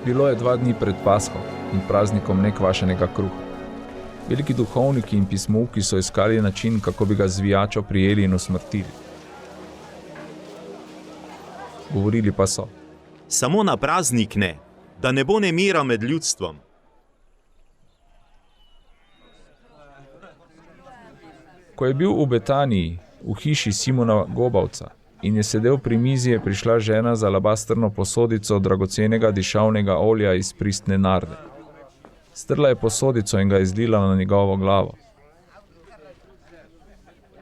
Bilo je 2 dni pred Paschom in praznikom nekvašenega kruha. Veliki duhovniki in pismouki so iskali način, kako bi ga zvijačo prijeli in usmrtili. Govorili pa so: Samo na praznik ne, da ne bo nemira med ljudstvom. Ko je bil v Betaniji, v hiši Simona Gobavca, in je sedel pri mizi, je prišla žena z alabastrno posodico dragocenega dišavnega olja iz pristne narde. Strla je posodico in ga izlila na njegovo glavo.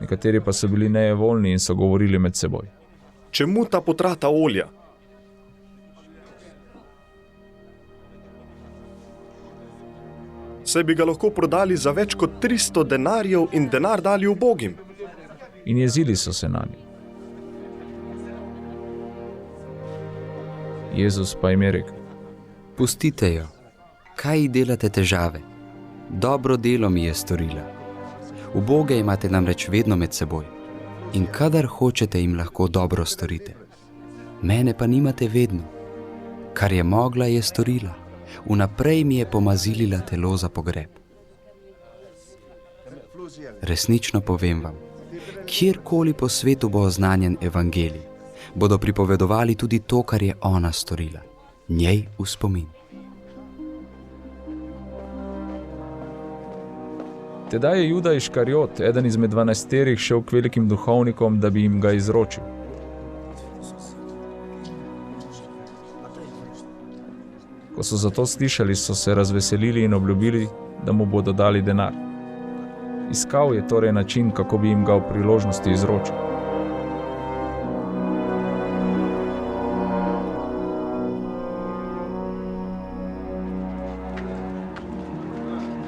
Nekateri pa so bili nejevoljni in so govorili med seboj: Čemu ta potrata olja? Saj bi ga lahko prodali za več kot 300 denarjev in denar dali ubogim. In jezili so se na njih. Jezus pa jim je rekel: Pustite jo, kaj ji delate težave? Dobro delo mi je storila. Uboge imate namreč vedno med seboj in kadar hočete, jim lahko dobro storite. Mene pa nimate vedno. Kar je mogla, je storila. Vnaprej mi je pomazilila telo za pogreb. Resnično povem vam, kjerkoli po svetu bo oznanjen evangelij, bodo pripovedovali tudi to, kar je ona storila, njej v spomin. Tedaj je Juda Iškariot, eden izmed 12, šel k velikim duhovnikom, da bi jim ga izročil. Ko so za to slišali, so se razveselili in obljubili, da mu bodo dali denar. Iskal je torej način, kako bi jim ga v priložnosti izročil.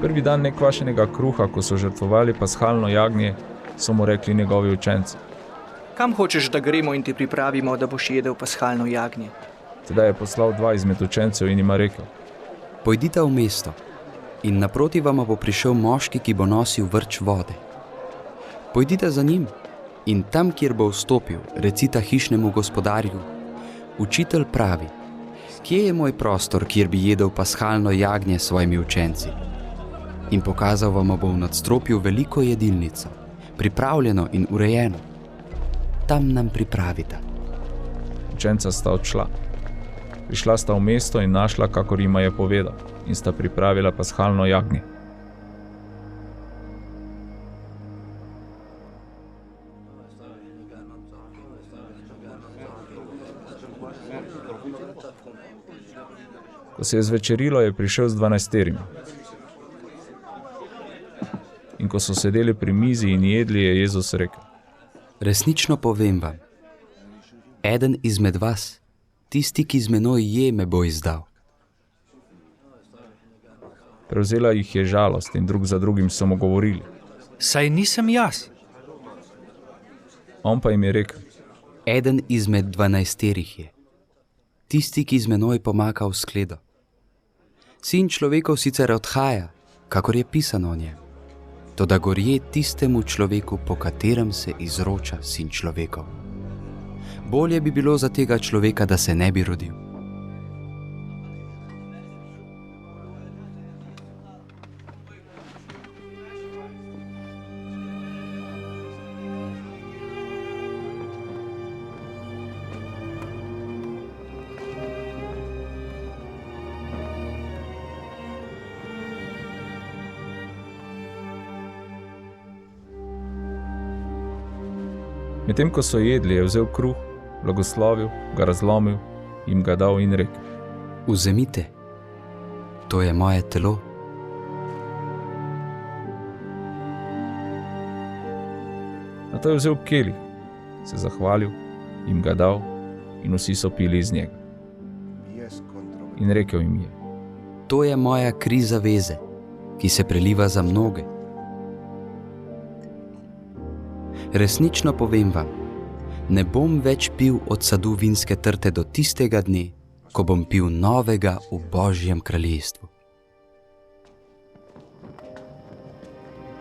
Prvi dan nekvašenega kruha, ko so žrtvovali paschalno jagnje, so mu rekli njegovi učenci: Kam hočeš, da gremo in ti pripravimo, da boš jedel paschalno jagnje? Tedaj je poslal 2 izmed učencev in jima rekel: Pojdite v mesto in naproti vama bo prišel moški, ki bo nosil vrč vode. Pojdite za njim in tam, kjer bo vstopil, recita hišnemu gospodarju: Učitelj pravi, kje je moj prostor, kjer bi jedel paschalno jagnje s svojimi učenci? In pokazal vam bo v nadstropju veliko jedilnico, pripravljeno in urejeno. Tam nam pripravite. Učenca sta odšla. Prišla sta v mesto in našla, kakor jima je povedal, in sta pripravila paschalno jagnje. Ko se je zvečerilo, je prišel z 12. In ko so sedeli pri mizi in jedli, je Jezus rekel: Resnično povem vam, eden izmed vas, tisti, ki z menoj je, me bo izdal. Prevzela jih je žalost in drug za drugim so mu govorili: Saj nisem jaz. On pa jim je rekel: Eden izmed 12 je, tisti, ki z menoj pomaka v skledo. Sin človekov sicer odhaja, kakor je pisano o njem, toda gorje tistemu človeku, po katerem se izroča sin človekov. Bolje bi bilo za tega človeka, da se ne bi rodil. Medtem ko so jedli, je vzel kruh, blagoslovil, ga razlomil, jim ga dal in rekel: Vzemite, to je moje telo. Nato je vzel kelih, se zahvalil, jim ga dal in vsi so pili iz njega. In rekel jim je: To je moja kri zaveze, ki se preliva za mnoge. Resnično povem vam, ne bom več pil od sadu vinske trte do tistega dne, ko bom pil novega v Božjem kraljestvu.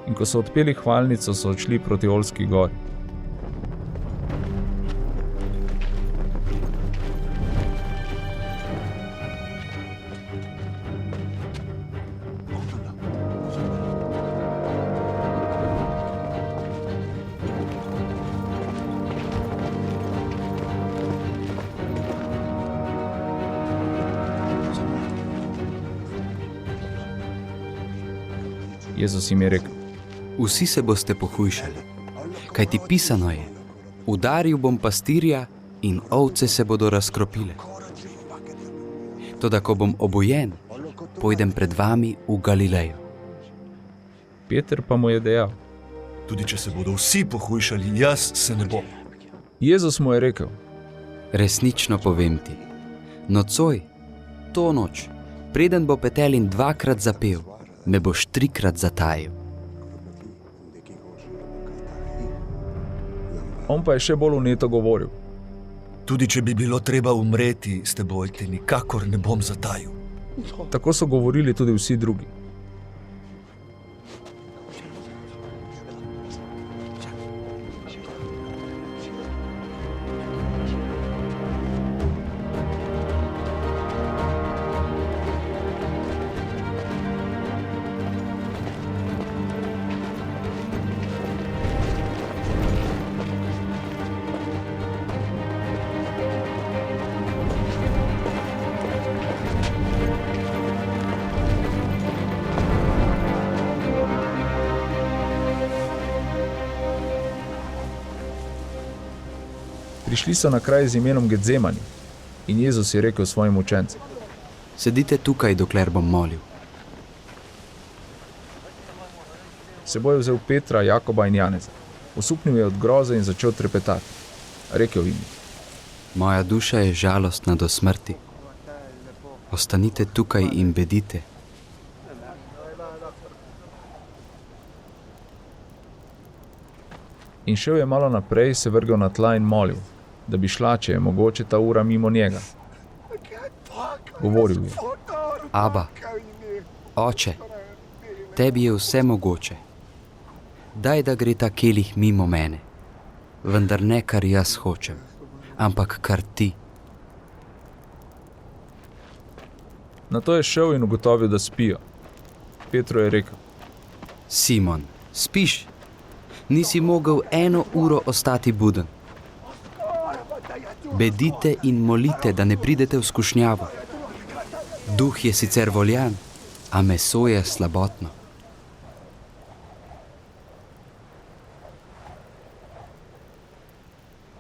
In ko so odpeli hvalnico, so odšli proti Olski gori. Jezus jim je rekel: Vsi se boste pohujšali, kajti pisano je: udaril bom pastirja in ovce se bodo razkropile. Toda ko bom obojen, pojdem pred vami v Galilejo. Peter pa mu je dejal: Tudi če se bodo vsi pohujšali, jaz se ne bom. Jezus mu je rekel: Resnično povem ti, nocoj, to noč, preden bo petelin 2-krat zapel, me boš 3-krat zatajil. On pa je še bolj vneto govoril: Tudi če bi bilo treba umreti s teboj, te nikakor ne bom zatajil. Tako so govorili tudi vsi drugi. Prišli so na kraj z imenom Gedzemani in Jezus je rekel svojim učencem: Sedite tukaj, dokler bom molil. Seboj je vzel Petra, Jakoba in Janeza. Osupnil je od groze in začel trepetati. Rekel jim je: Moja duša je žalostna do smrti. Ostanite tukaj in bedite. In šel je malo naprej, se vrgel na tla in molil, da bi šla, če je mogoče, ta ura mimo njega. Govoril je: Aba, oče, tebi je vse mogoče. Daj, da gre ta kelih mimo mene, vendar ne kar jaz hočem, ampak kar ti. Nato je šel in ugotovil, da spijo. Petru je rekel: Simon, spiš? Nisi mogel 1 uro ostati buden. Bedite in molite, da ne pridete v skušnjavo. Duh je sicer voljan, a meso je slabotno.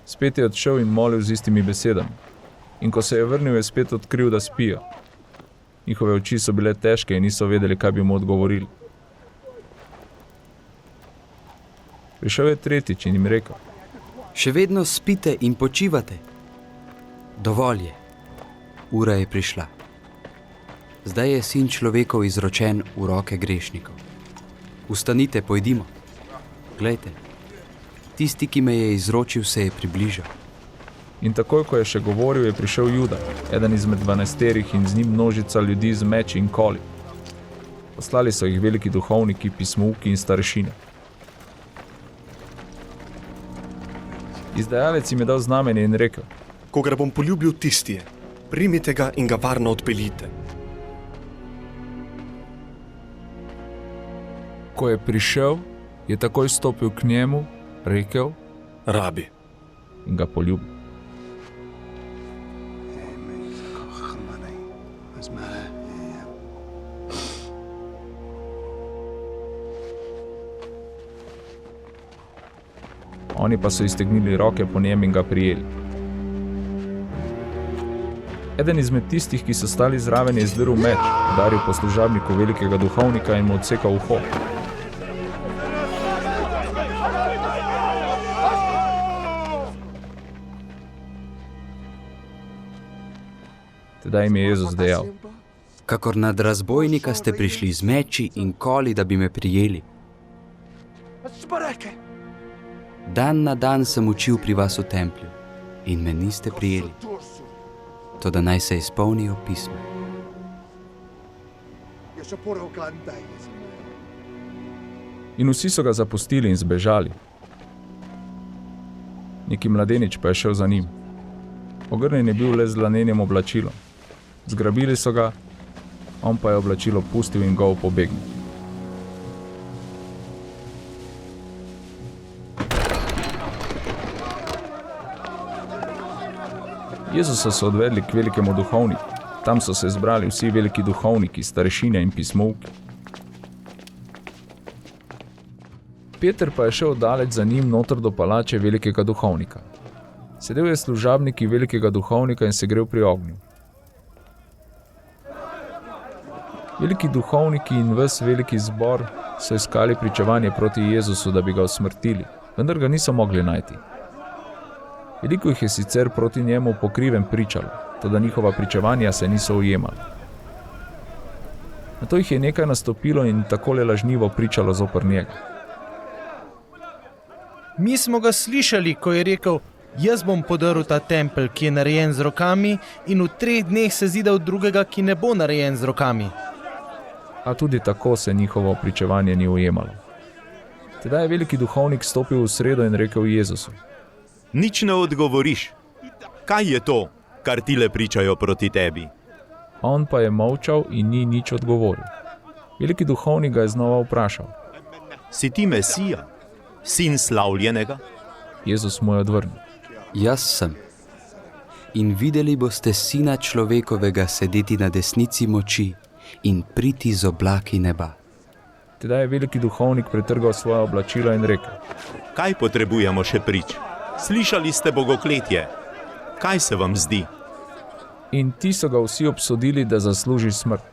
Spet je odšel in molil z istimi besedami. In ko se je vrnil, je spet odkril, da spijo. Njihove oči so bile težke in niso vedeli, kaj bi mu odgovorili. Prišel je tretjič in jim rekel: Še vedno spite in počivate. Dovolj je. Ura je prišla. Zdaj je sin človekov izročen v roke grešnikov. Vstanite, pojdimo. Glejte, tisti, ki me je izročil, se je približal. In takoj, ko je še govoril, je prišel Juda, eden izmed 12 in z njim množica ljudi z meči in koli. Poslali so jih veliki duhovniki, pismouki in starešine. Izdajalec jim je dal znamenje in rekel: Kogar bom poljubil, tisti je. Primite ga in ga varno odpeljite. Ko je prišel, je takoj stopil k njemu, rekel: Rabi. In ga poljubil. Oni pa so iztegnili roke po njem in ga prijeli. Eden izmed tistih, ki so stali zraven, je zdrl meč, udaril po služabniku velikega duhovnika in mu odsekal uho. Tedaj jim je Jezus dejal: Kakor nad razbojnika ste prišli z meči in koli, da bi me prijeli. Dan na dan sem učil pri vas v templju in me niste prijeli. Toda naj se izpolnijo pisma. In vsi so ga zapustili in zbežali. Neki mladenič pa je šel za njim. Ogrnjen je bil le z lanenjem oblačilom. Zgrabili so ga, on pa je oblačilo pustil in gol pobegnil. Jezusa so odvedli k velikemu duhovniku. Tam so se zbrali vsi veliki duhovniki, starešine in pismouki. Peter pa je šel daleč za njim noter do palače velikega duhovnika. Sedel je s služabniki velikega duhovnika in se grel pri ognju. Veliki duhovniki in ves veliki zbor so iskali pričevanje proti Jezusu, da bi ga usmrtili, vendar ga niso mogli najti. Veliko jih je sicer proti njemu po krivem pričalo, toda njihova pričevanja se niso ujemala. Nato jih je nekaj nastopilo in takole lažnivo pričalo zoper njega. Mi smo ga slišali, ko je rekel: jaz bom podrl ta tempelj, ki je narejen z rokami, in v 3 dneh se zidal drugega, ki ne bo narejen z rokami. A tudi tako se njihovo pričevanje ni ujemalo. Tedaj je veliki duhovnik stopil v sredo in rekel Jezusu: Nič ne odgovoriš. Kaj je to, kar tile pričajo proti tebi? On pa je molčal in ni nič odgovoril. Veliki duhovnik ga je znova vprašal: Si ti Mesija, sin slavljenega? Jezus mu je odvrnil: Jaz sem. In videli boste Sina človekovega sedeti na desnici moči in priti z oblaki neba. Tedaj je veliki duhovnik pretrgal svoja oblačila in rekel: Kaj potrebujemo še prič? Slišali ste bogokletje. Kaj se vam zdi? In ti so ga vsi obsodili, da zasluži smrt.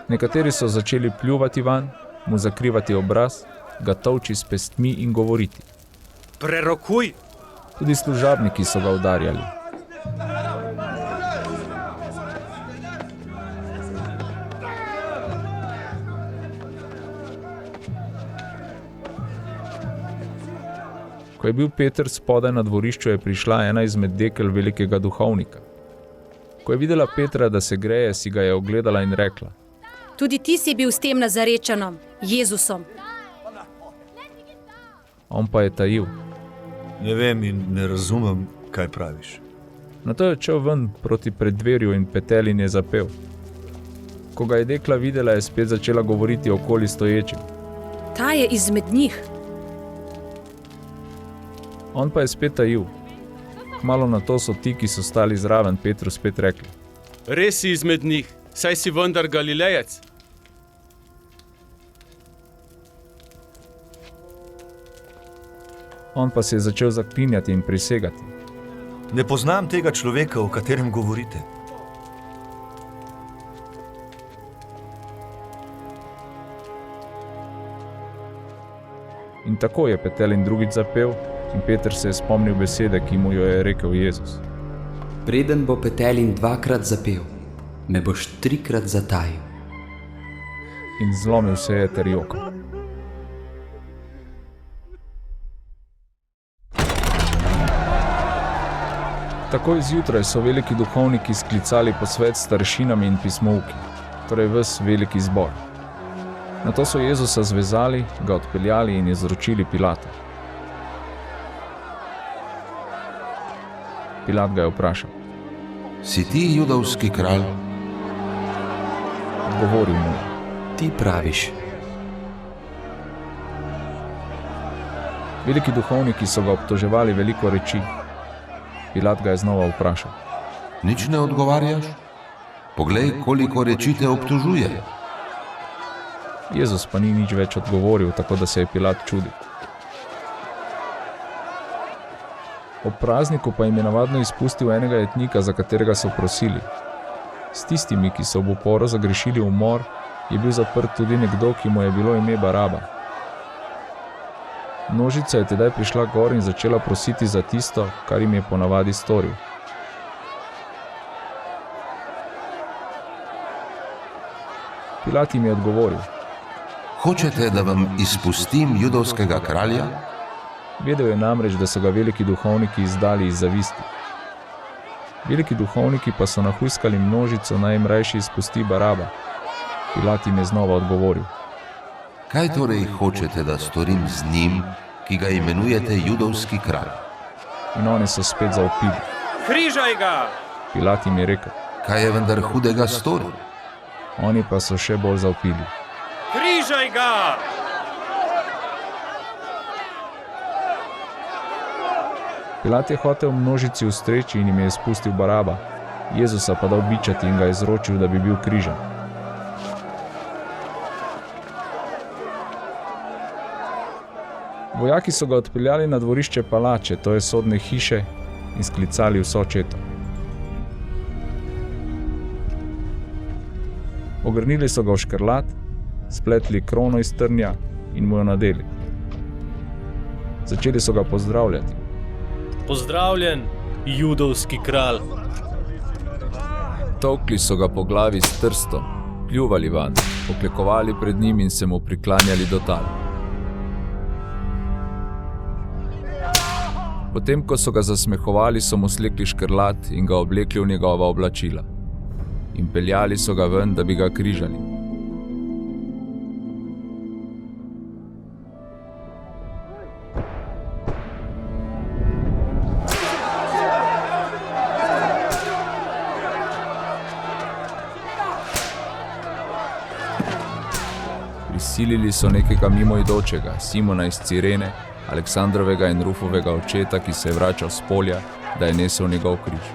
Nekateri so začeli pljuvati vanj, mu zakrivati obraz, ga tolči s pestmi in govoriti: Prerokuj! Tudi služabniki so ga udarjali. Ko je bil Peter spodaj na dvorišču, je prišla ena izmed dekel velikega duhovnika. Ko je videla Petra, da se greje, si ga je ogledala in rekla: Tudi ti si bil s tem Nazarečanom, Jezusom. On pa je tajil. Ne vem in ne razumem, kaj praviš. Nato je odšel ven proti preddverju in petel in je zapel. Ko ga je dekla videla, je spet začela govoriti okoli stoječim. Ta je izmed njih. On pa je spet tajil. Kmalu na to so ti, ki so stali zraven Petru, spet rekli: Res si izmed njih, saj si vendar Galilejec. On pa se je začel zaklinjati in prisegati: Ne poznam tega človeka, o katerem govorite. In tako je petel in drugič zapel, in Peter se je spomnil besede, ki mu jo je rekel Jezus: Preden bo petelin 2-krat zapel, me boš 3-krat zatajil. In zlomil se je ter jokal. Takoj zjutraj so veliki duhovniki sklicali posvet s starešinami in pismouki, torej ves veliki zbor. Nato so Jezusa zvezali, ga odpeljali in izročili Pilatu. Pilat ga je vprašal: Si ti judovski kralj? Odgovoril mu je: Ti praviš. Veliki duhovniki so ga obtoževali veliko reči. Pilat ga je znova vprašal: Nič ne odgovarjaš? Poglej, koliko reči te obtožuje. Jezus pa ni nič več odgovoril, tako da se je Pilat čudil. Ob prazniku pa jim je navadno izpustil enega jetnika, za katerega so prosili. S tistimi, ki so v uporu zagrešili umor, je bil zaprt tudi nekdo, ki mu je bilo ime Baraba. Množica je tedaj prišla gor in začela prositi za tisto, kar jim je ponavadi storil. Pilat jim je odgovoril: Hočete, da vam izpustim judovskega kralja? Vedel je namreč, da so ga veliki duhovniki izdali iz zavisti. Veliki duhovniki pa so nahujskali množico, naj jim rajši izpusti Baraba. Pilat jim je znova odgovoril: Kaj torej hočete, da storim z njim, ki ga imenujete judovski kralj? In oni so spet zavpili: Križaj ga! Pilat jim je rekel: Kaj je vendar hudega storil? Oni pa so še bolj zavpili: Križaj ga! Pilat je hotel množici ustreči in jim je izpustil Baraba, Jezusa pa dal bičati in ga izročil, da bi bil križan. Vojaki so ga odpeljali na dvorišče palače, to je sodne hiše, in sklicali vso četo. Ogrnili so ga v škrlat, spletli krono iz trnja in mu jo nadeli. Začeli so ga pozdravljati. Pozdravljen, judovski kralj. Tolkli so ga po glavi s trstom, pljuvali vanj, poklekovali pred njim in se mu priklanjali do tal. Potem, ko so ga zasmehovali, so mu slekli škrlat in ga oblekli v njegova oblačila. In peljali so ga ven, da bi ga križali. Prisilili so nekega mimoidočega, Simona iz Cirene, Aleksandrovega in Rufovega očeta, ki se je vračal s polja, da je nesel njegov križ.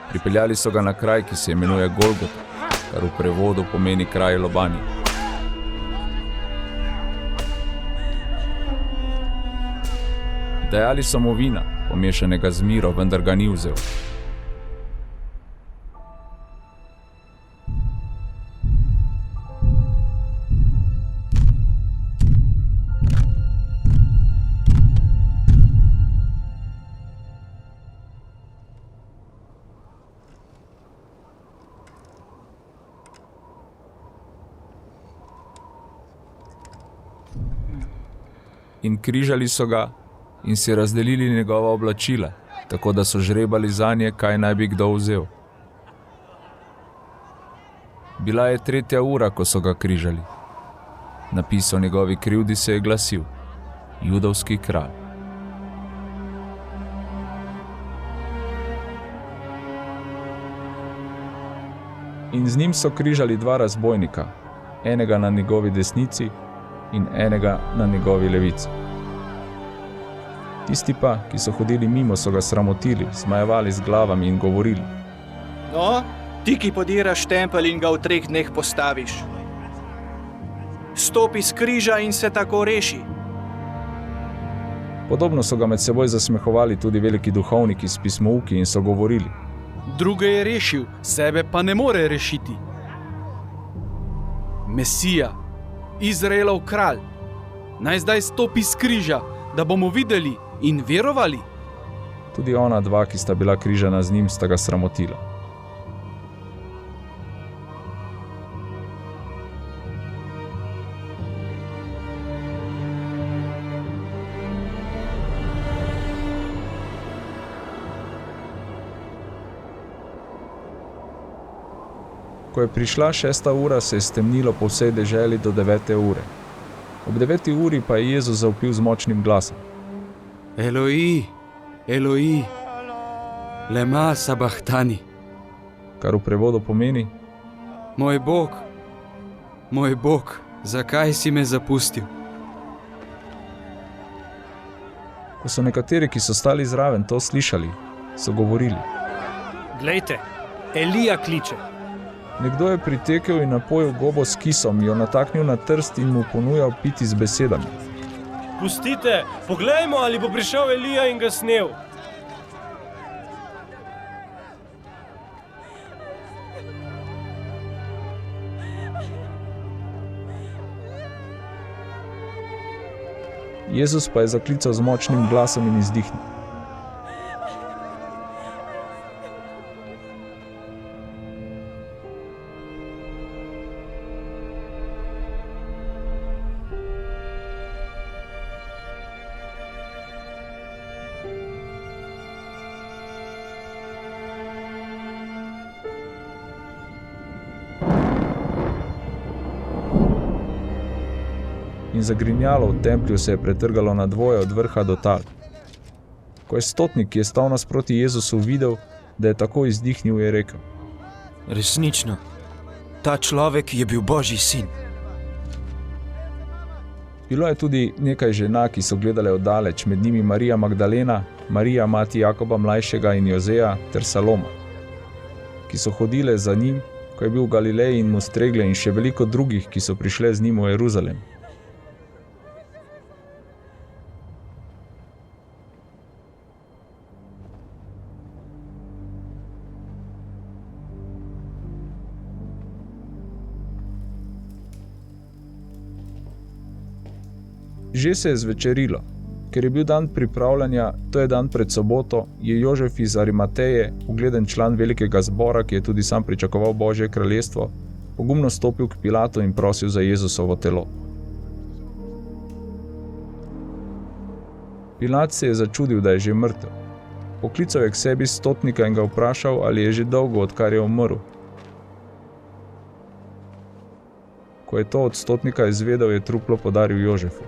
Pripeljali so ga na kraj, ki se imenuje Golgota, kar v prevodu pomeni kraj lobanje. Dajali so mu vina, pomešanega z miro, vendar ga ni vzel. In križali so ga in si razdelili njegova oblačila, tako da so žrebali zanje, kaj naj bi kdo vzel. Bila je 3. ura, ko so ga križali. Napis o njegovi krivdi se je glasil: Judovski kralj. In z njim so križali 2 razbojnika, enega na njegovi desnici in enega na njegovi levici. Tisti pa, ki so hodili mimo, so ga sramotili, smajevali z glavami in govorili: No, ti, ki podiraš tempelj in ga v 3 dneh postaviš. Stopi s križa in se tako reši. Podobno so ga med seboj zasmehovali tudi veliki duhovniki s pismouki in so govorili: Druge je rešil, sebe pa ne more rešiti. Mesija, Izraelov kralj, naj zdaj stopi s križa, da bomo videli in verovali. Tudi ona 2, ki sta bila križana z njim, sta ga sramotila. Ko je prišla 6. ura, se je stemnilo po vsej deželi do 9. ure. Ob 9. uri pa je Jezus zavpil z močnim glasom: Eloi, Eloi, lema sabahtani. Kar v prevodu pomeni: Moj Bog, zakaj si me zapustil? Ko so nekateri, ki so stali zraven, to slišali, so govorili: Glejte, Elija kliče. Nekdo je pritekel in napojil gobo s kisom, jo nataknil na trst in mu ponujal piti z besedami: Pustite, poglejmo, ali bo prišel Elija in ga snel. Jezus pa je zaklical z močnim glasom in izdihnil: In zagrinjalo v templju se je pretrgalo na 2 od vrha do tal. Ko je stotnik, ki je stal nasproti Jezusu, videl, da je tako izdihnil, je rekel: Resnično, ta človek je bil Božji sin. Bilo je tudi nekaj žena, ki so gledale oddaleč, med njimi Marija Magdalena, Marija mati Jakoba mlajšega in Jozeja ter Saloma, ki so hodile za njim, ko je bil v Galileji in mu stregle, in še veliko drugih, ki so prišle z njim v Jeruzalem. Že se je zvečerilo. Ker je bil dan pripravljanja, to je dan pred soboto, je Jožef iz Arimateje, ugleden član velikega zbora, ki je tudi sam pričakoval Božje kraljestvo, pogumno stopil k Pilatu in prosil za Jezusovo telo. Pilat se je začudil, da je že mrtev. Poklical je k sebi stotnika in ga vprašal, ali je že dolgo, odkar je umrl. Ko je to od stotnika izvedel, je truplo podaril Jožefu.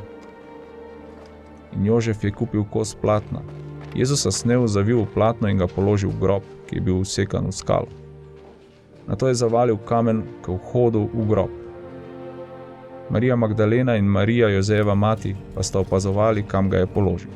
In Jožef je kupil kos platna. Jezusa snel, zavil v platno in ga položil v grob, ki je bil vsekan v skalo. Nato je zavalil kamen k vhodu v grob. Marija Magdalena in Marija Jozejeva mati pa sta opazovali, kam ga je položil.